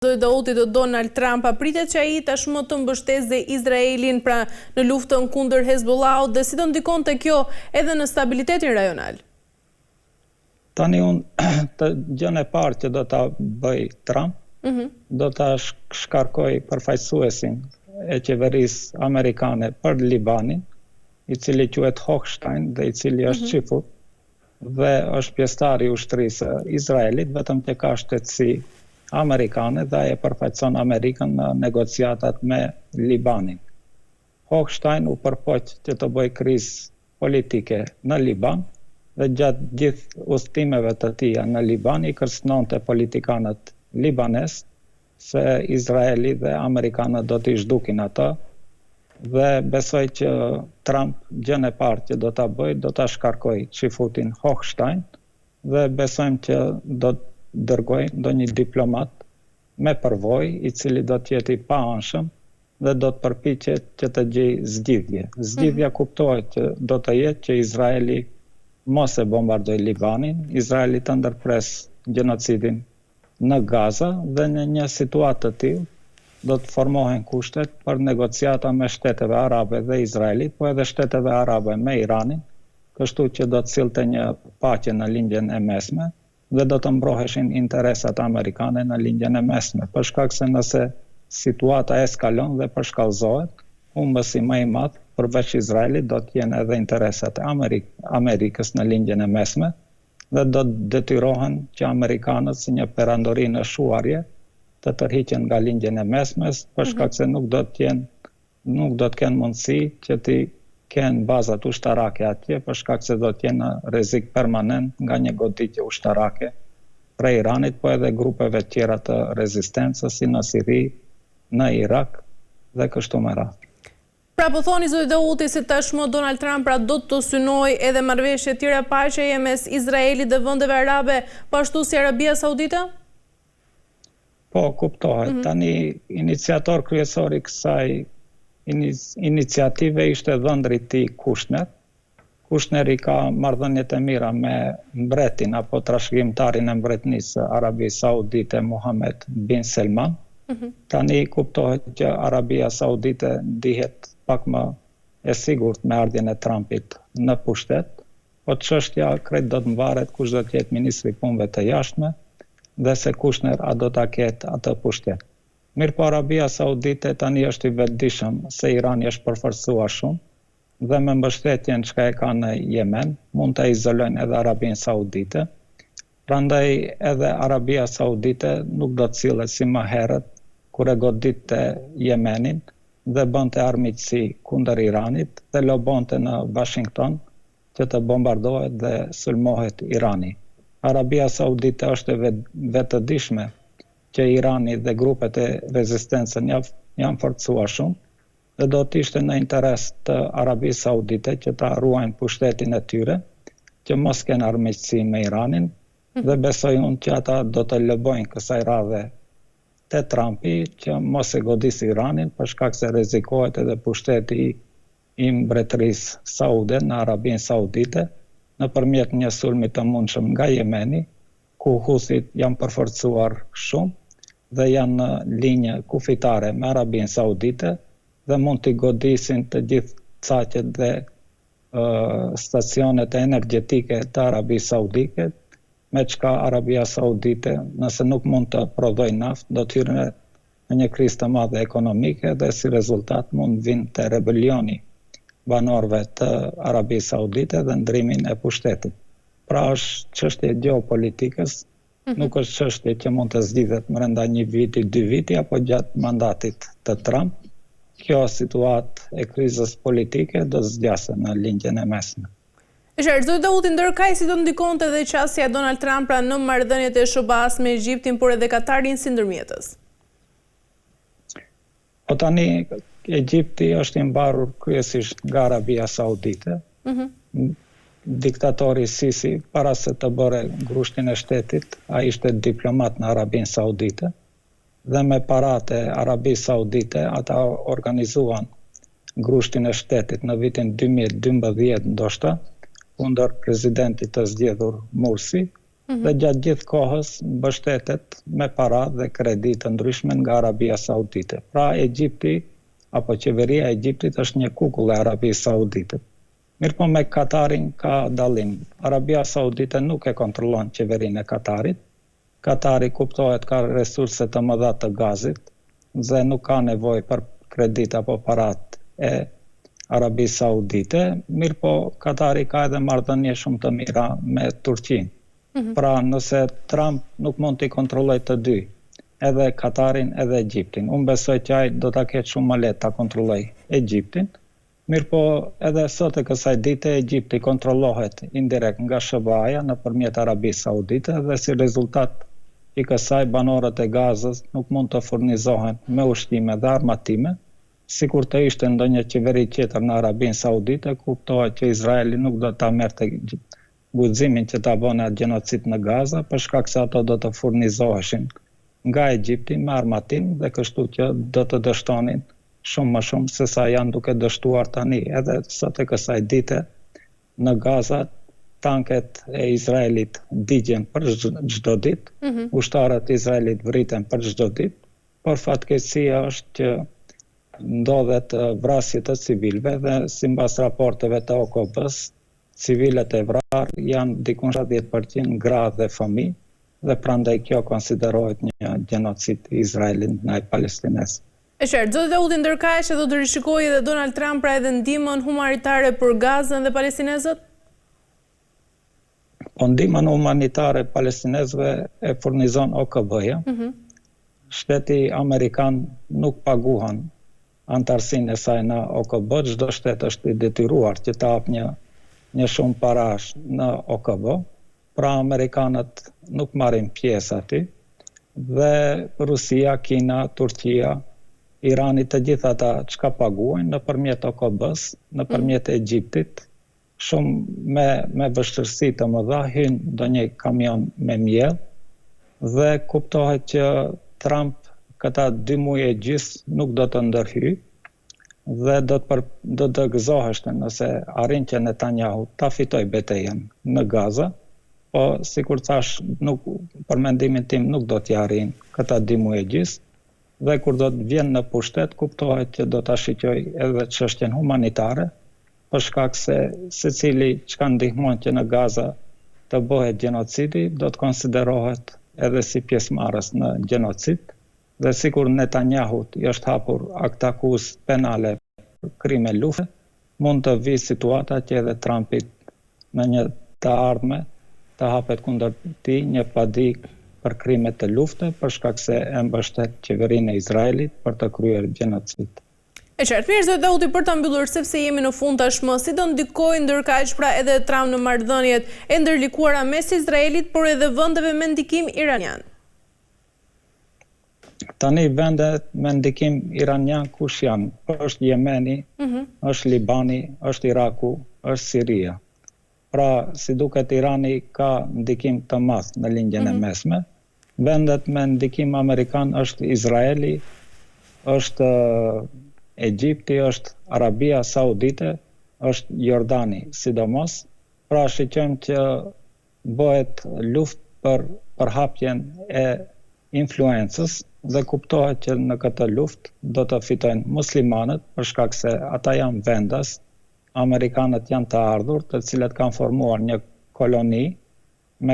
Zoti do Donald Trump pritet që ai tashmë të mbështesë Izraelin pra në luftën kundër Hezbollahut dhe si do ndikonte kjo edhe në stabilitetin rajonal? Tani unë gjën e parë që do ta bëj Trump, do ta shkarkoj përfaqësuesin e qeverisë amerikane për Libanin, i cili quhet Hochstein dhe i cili është qifut dhe është pjesëtar i ushtrisë së Izraelit, vetëm që ka shtetësi amerikane dhe e përfaqëson Amerikën në negociatat me Libanin. Hochstein u përpoq që të bëj krizë politike në Liban dhe gjatë gjithë udhëtimeve të tija në Liban i kërcënonte politikanët libanes se Izraeli dhe Amerikanët do t'i zhdukin ata dhe besoj që Trump gjën e parë që do ta bëj, do ta shkarkoj qifutin Hochstein dhe besojmë që do të dërgoj ndonjë diplomat me përvojë i cili do të jetë i paanshëm dhe do të përpiqet që të gjejë zgjidhje. Zgjidhja kuptohet që do të jetë që Izraeli mos e bombardoj Libanin, Izraeli të ndërpres gjenocidin në Gaza dhe në një situatë të tillë do të formohen kushtet për negociata me shteteve arabe dhe Izraelit, po edhe shteteve arabe me Iranin, kështu që do të sillte një paqe në lindjen e mesme dhe do të mbroheshin interesat amerikane në lindjen e mesme, për shkak se nëse situata eskalon dhe përshkallëzohet, humbësi më i madh përveç Izraelit do të jenë edhe interesat e Amerikës në lindjen e mesme dhe do të detyrohen që amerikanët si një perandori në shuarje të tërhiqen nga lindjen e mesmes, për shkak se nuk do të kenë mundësi që ti kenë bazat ushtarake atje, për shkak se do të jenë në rrezik permanent nga një goditje ushtarake prej Iranit, po edhe grupeve tjera të rezistencës, si në Siri, në Irak dhe kështu me radhë. Pra po thoni zoti Dauti se tashmë Donald Trump pra do të synojë edhe marrëveshje tjera paqeje mes Izraelit dhe vendeve arabe, po ashtu si Arabia Saudite? Po, kuptohet. Tani iniciator kryesor i kësaj iniciative ishte dhëndri i tij Kushner. Kushner i ka marrëdhëniet e mira me mbretin apo trashëgimtarin e mbretënisë së Arabisë Saudite Mohammed bin Salman. Tani kuptohet që Arabia Saudite ndihet pak më e sigurt me ardhjen e Trumpit në pushtet, po çështja krejt do të mvaret kush do të jetë ministri i punëve të jashtme dhe se Kushner a do ta ketë atë pushtet. Mirëpo Arabia Saudite tani është i vetëdijshëm se Irani është përforcuar shumë dhe me mbështetjen që e ka në Yemen mund të izolojnë edhe Arabinë Saudite. Prandaj edhe Arabia Saudite nuk do të sillet si më herët kur e goditte Yemenin dhe bënte armiqësi kundër Iranit dhe lobonte në Washington që të bombardohet dhe sulmohet Irani. Arabia Saudite është e vetëdijshme që Irani dhe grupet e rezistencën janë forcuar shumë dhe do të ishte në interes të Arabisë Saudite që ta ruajnë pushtetin e tyre, që mos kenë armiqësi me Iranin dhe besoj unë që ata do të lëbojnë kësaj radhe te Trumpi që mos e godisi Iranin për shkak se rrezikohet edhe pushteti i mbretërisë saude në Arabinë Saudite nëpërmjet një sulmi të mundshëm nga Jemeni, ku Huthit janë përforcuar shumë dhe janë në linjë kufitare me Arabinë Saudite dhe mund t'i godisin të gjithë caqet dhe stacionet energjetike të Arabisë Saudite, me çka Arabia Saudite, nëse nuk mund të prodhojë naftë, do të hyrë në një krizë të madhe ekonomike dhe si rezultat mund vinë të rebelioni banorëve të Arabisë Saudite dhe ndrimin e pushtetit. Pra është çështje gjeopolitikës, nuk është çështje që mund të zgjidhet brenda një viti, 2 viti apo gjatë mandatit të Trump. Kjo situatë e krizës politike do zgjasë në lindjen e mesme. Zoti Dauti, ndërkaq si do ndikonte edhe qasja e Donald Trump pra në marrëdhëniet e SBA-s me Egjiptin, por edhe Katarin si ndërmjetës? Po tani Egjipti është i mbarur kryesisht nga Arabia Saudite. Diktatori Sisi, para se të bëre grushtin e shtetit, ai ishte diplomat në Arabinë Saudite dhe me paratë e Arabisë Saudite ata organizuan grushtin e shtetit në vitin 2012 ndoshta, kundër presidentit të zgjedhur Mursi dhe gjatë gjithë kohës mbështetet me para dhe kredi të ndryshme nga Arabia Saudite. Pra Egjipti apo qeveria e Egjiptit është një kukull e Arabisë Saudite. Mirë po me Katarin ka dallim. Arabia Saudite nuk e kontrollon qeverinë e Katarit. Katari kuptohet ka resurse të mëdha të gazit dhe nuk ka nevojë për kredit apo parat e Arabisë Saudite. Mirë po Katari ka edhe marrëdhënie shumë të mira me Turqinë. Pra nëse Trump nuk mund t'i kontrollojë të dy, edhe Katarin edhe Egjiptin. Unë besoj që ai do ta ketë shumë më lehtë ta kontrollojë Egjiptin. Mirë po edhe sot e kësaj dite Egjipti kontrollohet indirekt nga SBA-ja nëpërmjet Arabisë Saudite dhe si rezultat i kësaj banorët e Gazës nuk mund të furnizohen me ushqime dhe armatime, sikur të ishte ndonjë qeveri tjetër në Arabinë Saudite, kuptohet që Izraeli nuk do ta merrte guximin që ta bëne atë gjenocid në Gaza, për shkak se ato do të furnizoheshin nga Egjipti me armatim dhe kështu që do të dështonin shumë më shumë se sa janë duke dështuar tani. Edhe sot e kësaj dite në Gaza tanket e Izraelit digjen për çdo ditë, ushtarët e Izraelit vriten për çdo ditë, por fatkeqësia është që ndodhet vrasje të civilëve dhe sipas raporteve të OKB-s, civilet e vrarë janë dikun 70% gra dhe fëmijë dhe prandaj kjo konsiderohet një gjenocid i Izraelit ndaj Palestinës. E qartë, zoti Daudi ndërkaq që do të rishikojë edhe Donald Trump pra edhe ndihmën humanitare për Gazën dhe palestinezët? Po ndihmën humanitare palestinezëve e furnizon OKB-ja. Shteti amerikan nuk paguan antarësinë e saj në OKB, çdo shtet është i detyruar që të hap një shumë parash në OKB, pra amerikanët nuk marrin pjesë aty dhe Rusia, Kina, Turqia, Irani, të gjitha ata çka paguajnë nëpërmjet OKB-s, nëpërmjet Egjiptit, shumë me vështirësi të mëdha hyn ndonjë kamion me miell dhe kuptohet që Trump këta 2 muaj e gjys nuk do të ndërhyjë dhe do të gëzoheshte nëse arrin që Netanyahu ta fitoj betejën në Gaza, po sikur thash nuk, për mendimin tim nuk do t'i arrin këta 2 muaj e gjys dhe kur do të vjen në pushtet kuptohet që do ta shiqojë edhe çështjen humanitare, për shkak se secili çka ndihmon që në Gaza të bëhet gjenocidi do të konsiderohet edhe si pjesëmarrës në gjenocid. Dhe sikur Netanyahut i është hapur akt akuzë penale për krime lufte, mund të vijë situata që edhe Trumpit në një të ardhme të hapet kundër tij një padik për krime të lufte, për shkak se e mbështet qeverinë e Izraelit për të kryer gjenocid. E qartë, mirë zoti Daudi, për ta mbyllur sepse jemi në fund tashmë, si do ndikojë ndërkaq pra edhe Trump në marrëdhëniet e ndërlikuara mes Izraelit por edhe vendeve me ndikim iranian? Tani vendet me ndikim iranian kush janë? Është Jemeni, është Libani, është Iraku, është Siria. Pra, si duket Irani ka ndikim të madh në lindjen e mesme. Vendet me ndikim amerikan është Izraeli, është Egjipti, është Arabia Saudite, është Jordani, sidomos. Pra, shiqojmë që bëhet luftë për hapjen e influencës dhe kuptohet që në këtë luftë do të fitojnë muslimanët për shkak se ata janë vendas, amerikanët janë të ardhur, të cilët kanë formuar një koloni